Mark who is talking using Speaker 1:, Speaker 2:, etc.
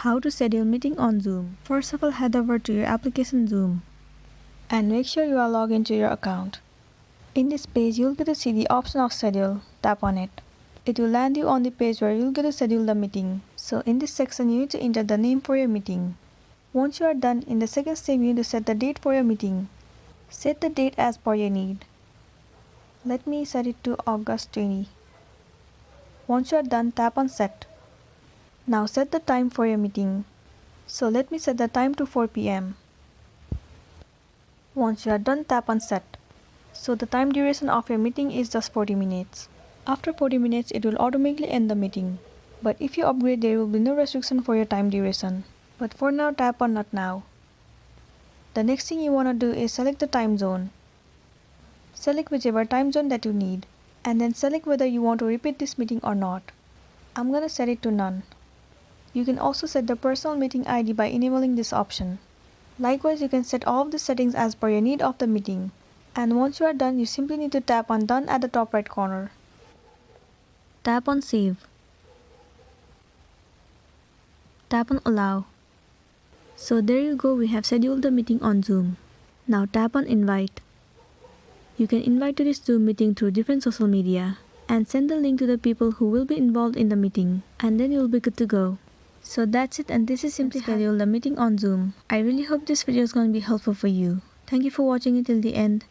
Speaker 1: How to schedule meeting on Zoom. First of all, head over to your application Zoom and make sure you are logged into your account. In this page, you'll get to see the option of schedule. Tap on it. It will land you on the page where you'll get to schedule the meeting. So in this section, you need to enter the name for your meeting. Once you are done, in the second step, you need to set the date for your meeting. Set the date as per your need. Let me set it to August 20. Once you are done, tap on set. Now set the time for your meeting. So let me set the time to 4 p.m. Once you are done, tap on set. So the time duration of your meeting is just 40 minutes. After 40 minutes, it will automatically end the meeting. But if you upgrade, there will be no restriction for your time duration. But for now, tap on not now. The next thing you want to do is select the time zone. Select whichever time zone that you need, and then select whether you want to repeat this meeting or not. I'm gonna set it to none. You can also set the personal meeting ID by enabling this option. Likewise, you can set all of the settings as per your need of the meeting. And once you are done, you simply need to tap on done at the top right corner. Tap on save. Tap on allow. So there you go, we have scheduled the meeting on Zoom. Now tap on invite. You can invite to this Zoom meeting through different social media and send the link to the people who will be involved in the meeting, and then you'll be good to go. So that's it, and this is simply schedule the meeting on Zoom. I really hope this video is going to be helpful for you. Thank you for watching it till the end.